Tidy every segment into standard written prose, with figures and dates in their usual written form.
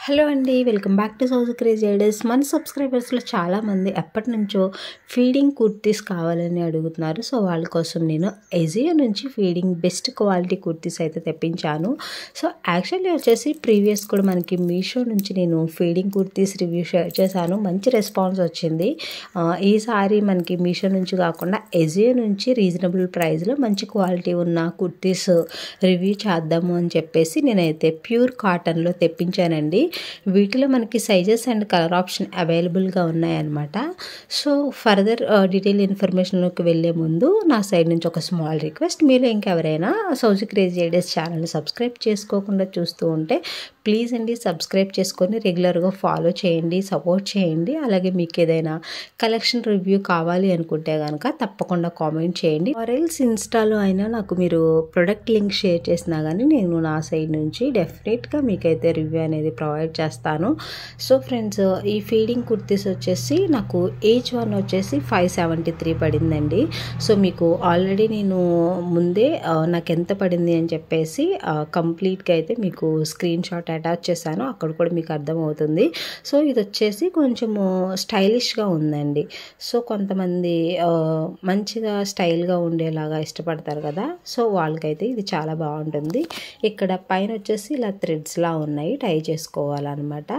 Hello అండి, welcome back to Sowj crazy ideas. మన సబ్స్క్రైబర్స్లో చాలామంది ఎప్పటి నుంచో ఫీడింగ్ కుర్తీస్ కావాలని అడుగుతున్నారు. సో వాళ్ళ కోసం నేను ఎజియో నుంచి ఫీడింగ్ బెస్ట్ క్వాలిటీ కుర్తీస్ అయితే తెప్పించాను. సో యాక్చువల్లీ వచ్చేసి ప్రీవియస్ కూడా మనకి మీషో నుంచి నేను ఫీడింగ్ కుర్తీస్ రివ్యూ షేర్ చేశాను. మంచి రెస్పాన్స్ వచ్చింది. ఈసారి మనకి మీషో నుంచి కాకుండా ఎజియో నుంచి రీజనబుల్ ప్రైస్లో మంచి క్వాలిటీ ఉన్న కుర్తీస్ రివ్యూ చేద్దాము అని చెప్పేసి నేనైతే ప్యూర్ కాటన్లో తెప్పించానండి. వీటిలో మనకి సైజెస్ అండ్ కలర్ ఆప్షన్ అవైలబుల్గా ఉన్నాయన్నమాట. సో ఫర్దర్ డీటెయిల్ ఇన్ఫర్మేషన్లోకి వెళ్ళే ముందు నా సైడ్ నుంచి ఒక స్మాల్ రిక్వెస్ట్, మీరు ఇంకెవరైనా సౌజ్ క్రేజీ ఐడియాస్ ఛానల్ని సబ్స్క్రైబ్ చేసుకోకుండా చూస్తూ ఉంటే ప్లీజ్ అండి సబ్స్క్రైబ్ చేసుకొని రెగ్యులర్గా ఫాలో చేయండి, సపోర్ట్ చేయండి. అలాగే మీకు ఏదైనా కలెక్షన్ రివ్యూ కావాలి అనుకుంటే కనుక తప్పకుండా కామెంట్ చేయండి. ఆర్ఎల్స్ ఇన్స్టాలో అయినా నాకు మీరు ప్రొడక్ట్ లింక్ షేర్ చేసినా కానీ నేను నా సైడ్ నుంచి డెఫినెట్గా మీకైతే రివ్యూ అనేది ప్రొవైడ్ చేస్తాను. సో ఫ్రెండ్స్, ఈ ఫీడింగ్ కుర్తీస్ వచ్చేసి నాకు ఈచ్ వన్ వచ్చేసి 573 పడిందండి. సో మీకు ఆల్రెడీ నేను ముందే నాకు ఎంత పడింది అని చెప్పేసి కంప్లీట్గా అయితే మీకు స్క్రీన్ షాట్ అటాచ్ చేశాను. అక్కడ కూడా మీకు అర్థమవుతుంది. సో ఇది వచ్చేసి కొంచెము స్టైలిష్గా ఉందండి. సో కొంతమంది మంచిగా స్టైల్గా ఉండేలాగా ఇష్టపడతారు కదా, సో వాళ్ళకైతే ఇది చాలా బాగుంటుంది. ఇక్కడ పైన వచ్చేసి ఇలా థ్రెడ్స్లా ఉన్నాయి, టై చేసుకోవాలన్నమాట.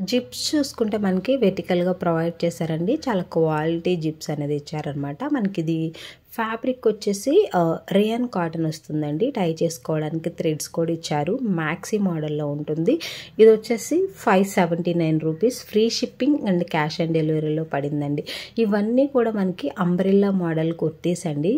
జిప్స్ చూసుకుంటే మనకి వెర్టికల్గా ప్రొవైడ్ చేశారండి. చాలా క్వాలిటీ జిప్స్ అనేది ఇచ్చారనమాట. మనకి ఇది ఫ్యాబ్రిక్ వచ్చేసి రేయన్ కాటన్ వస్తుందండి. టై చేసుకోవడానికి థ్రెడ్స్ కూడా ఇచ్చారు. మ్యాక్సీ మోడల్లో ఉంటుంది. ఇది వచ్చేసి 579 rupees. Free shipping and cash on డెలివరీలో పడిందండి. ఇవన్నీ కూడా మనకి అంబ్రెల్లా మోడల్ కుర్తీస్ అండి.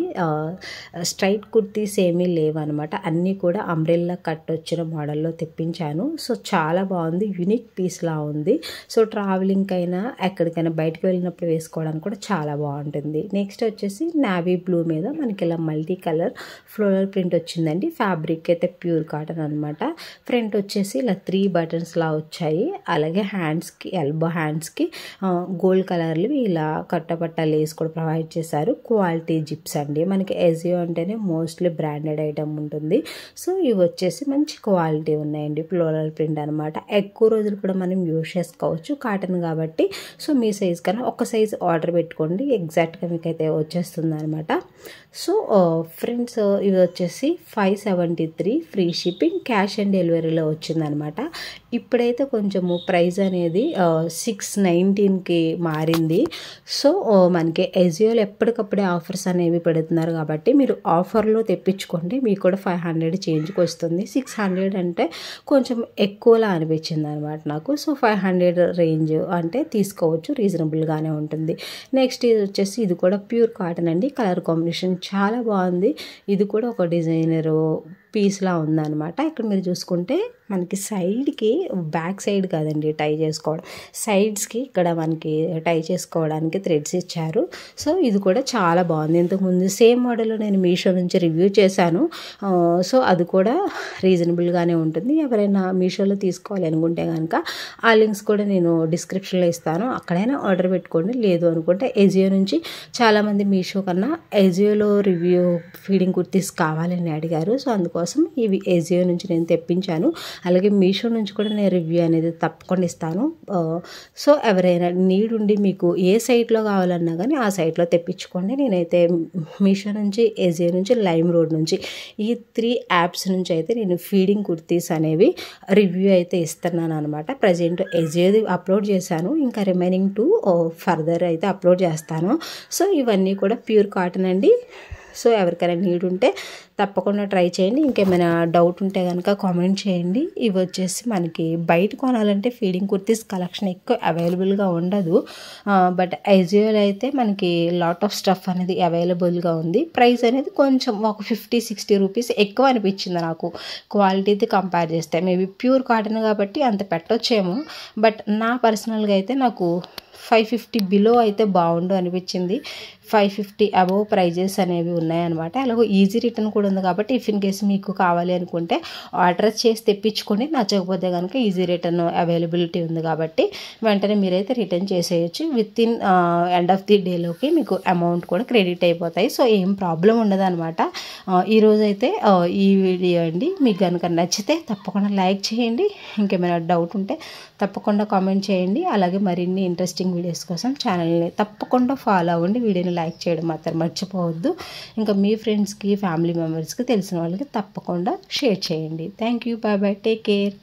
స్ట్రైట్ కుర్తీస్ ఏమీ లేవన్నమాట. అన్నీ కూడా అంబ్రెల్లా కట్ వచ్చిన మోడల్లో తెప్పించాను. సో చాలా బాగుంది, యూనిక్ పీస్లా ఉంది. సో ట్రావెలింగ్ అయినా ఎక్కడికైనా బయటకు వెళ్ళినప్పుడు వేసుకోవడానికి కూడా చాలా బాగుంటుంది. నెక్స్ట్ వచ్చేసి నావీ బ్లూ మీద మనకి ఇలా మల్టీ కలర్ ఫ్లోరల్ ప్రింట్ వచ్చిందండి. ఫ్యాబ్రిక్ అయితే ప్యూర్ కాటన్ అనమాట. ఫ్రంట్ వచ్చేసి ఇలా 3 బటన్స్ లా వచ్చాయి. అలాగే హ్యాండ్స్కి, ఎల్బో హ్యాండ్స్కి గోల్డ్ కలర్లు ఇలా కట్టపట్ట లేస్ కూడా ప్రొవైడ్ చేశారు. క్వాలిటీ జిప్స్ అండి. మనకి ఎజియో అంటేనే మోస్ట్లీ బ్రాండెడ్ ఐటమ్ ఉంటుంది. సో ఇవి వచ్చేసి మంచి క్వాలిటీ ఉన్నాయండి. ఫ్లోరల్ ప్రింట్ అనమాట. ఎక్కువ రోజులు కూడా మనం యూజ్ చేసుకోవచ్చు, కాటన్ కాబట్టి. సో మీ సైజ్ కన్నా ఒక సైజ్ ఆర్డర్ పెట్టుకోండి, ఎగ్జాక్ట్గా మీకైతే వచ్చేస్తుంది అనమాట. సో ఫ్రెండ్స్, ఇవి వచ్చేసి 573 ఫ్రీ షిప్పింగ్, క్యాష్ ఆన్ డెలివరీలో వచ్చిందనమాట. ఇప్పుడైతే కొంచెము ప్రైస్ అనేది 619కి మారింది. సో మనకి ఎజియోలో ఎప్పటికప్పుడే ఆఫర్స్ అనేవి పెడుతున్నారు కాబట్టి మీరు ఆఫర్లో తెప్పించుకోండి, మీకు కూడా 500 చేంజ్కి వస్తుంది. 600 అంటే కొంచెం ఎక్కువలా అనిపించింది అనమాట నాకు. సో 500 రేంజ్ అంటే తీసుకోవచ్చు, రీజనబుల్గానే ఉంటుంది. నెక్స్ట్ ఇది వచ్చేసి ఇది కూడా ప్యూర్ కాటన్ అండి. కలర్ కాంబినేషన్ చాలా బాగుంది. ఇది కూడా ఒక డిజైనర్ పీస్లా ఉందన్నమాట. ఇక్కడ మీరు చూసుకుంటే మనకి సైడ్కి, బ్యాక్ సైడ్ కాదండి టై చేసుకోవడం, సైడ్స్కి ఇక్కడ మనకి టై చేసుకోవడానికి థ్రెడ్స్ ఇచ్చారు. సో ఇది కూడా చాలా బాగుంది. ఇంతకుముందు సేమ్ మోడల్లో నేను మీషో నుంచి రివ్యూ చేశాను. సో అది కూడా రీజనబుల్గానే ఉంటుంది. ఎవరైనా మీషోలో తీసుకోవాలి అనుకుంటే కనుక ఆ లింక్స్ కూడా నేను డిస్క్రిప్షన్లో ఇస్తాను, అక్కడైనా ఆర్డర్ పెట్టుకోండి. లేదు అనుకుంటే ఎజియో నుంచి చాలామంది మీషో కన్నా ఎజియోలో రివ్యూ ఫీడింగ్ కుర్తీస్ కావాలని అడిగారు. సో అందుకోసం ఇవి ఎజియో నుంచి నేను తెప్పించాను. అలాగే మీషో నుంచి కూడా నేను రివ్యూ అనేది తప్పకుండా ఇస్తాను. సో ఎవరైనా నీడ్ ఉండి మీకు ఏ సైట్లో కావాలన్నా కానీ ఆ సైట్లో తెప్పించుకోండి. నేనైతే మీషో నుంచి, ఎజియో నుంచి, లైమ్ రోడ్ నుంచి, ఈ 3 యాప్స్ నుంచి అయితే నేను ఫీడింగ్ కుర్తీస్ అనేవి రివ్యూ అయితే ఇస్తున్నాను అనమాట. ప్రజెంట్ ఎజియోది అప్లోడ్ చేశాను, ఇంకా రిమైనింగ్ 2 ఫర్దర్ అయితే అప్లోడ్ చేస్తాను. సో ఇవన్నీ కూడా ప్యూర్ కాటన్ అండి. సో ఎవరికైనా నీడ్ ఉంటే తప్పకుండా ట్రై చేయండి. ఇంకేమైనా డౌట్ ఉంటే కనుక కామెంట్ చేయండి. ఇవి వచ్చేసి మనకి బయట కొనాలంటే ఫీడింగ్ కుర్తీస్ కలెక్షన్ ఎక్కువ అవైలబుల్గా ఉండదు. బట్ ఎజియోలో అయితే మనకి లాట్ ఆఫ్ స్టఫ్ అనేది అవైలబుల్గా ఉంది. ప్రైస్ అనేది కొంచెం ఒక 50-60 రూపీస్ ఎక్కువ అనిపించింది నాకు క్వాలిటీతో కంపేర్ చేస్తే. మేబీ ప్యూర్ కాటన్ కాబట్టి అంత పెట్టొచ్చేమో, బట్ నా పర్సనల్గా అయితే నాకు 550 బిలో అయితే బాగుండు అనిపించింది. 550 అబోవ్ ప్రైజెస్ అనేవి ఉన్నాయన్నమాట. అలాగే ఈజీ రిటర్న్ కూడా కూడా ఉంది కాబట్టి ఇఫ్ ఇన్ కేస్ మీకు కావాలి అనుకుంటే ఆర్డర్ చేసి తెప్పించుకొని, నచ్చకపోతే కనుక ఈజీ రిటర్న్ అవైలబిలిటీ ఉంది కాబట్టి వెంటనే మీరైతే రిటర్న్ చేసేయచ్చు. Within end of the డేలోకి మీకు అమౌంట్ కూడా క్రెడిట్ అయిపోతాయి. సో ఏం ప్రాబ్లం ఉండదు అనమాట. ఈరోజైతే ఈ వీడియో అండి. మీకు కనుక నచ్చితే తప్పకుండా లైక్ చేయండి. ఇంకేమైనా డౌట్ ఉంటే తప్పకుండా కామెంట్ చేయండి. అలాగే మరిన్ని ఇంట్రెస్టింగ్ వీడియోస్ కోసం ఛానల్ని తప్పకుండా ఫాలో అవ్వండి. వీడియోని లైక్ చేయడం మాత్రం మర్చిపోవద్దు. ఇంకా మీ ఫ్రెండ్స్కి, ఫ్యామిలీ మెంబర్స్కి, తెలిసిన వాళ్ళకి తప్పకుండా షేర్ చేయండి. Thank you. Bye bye. Take care.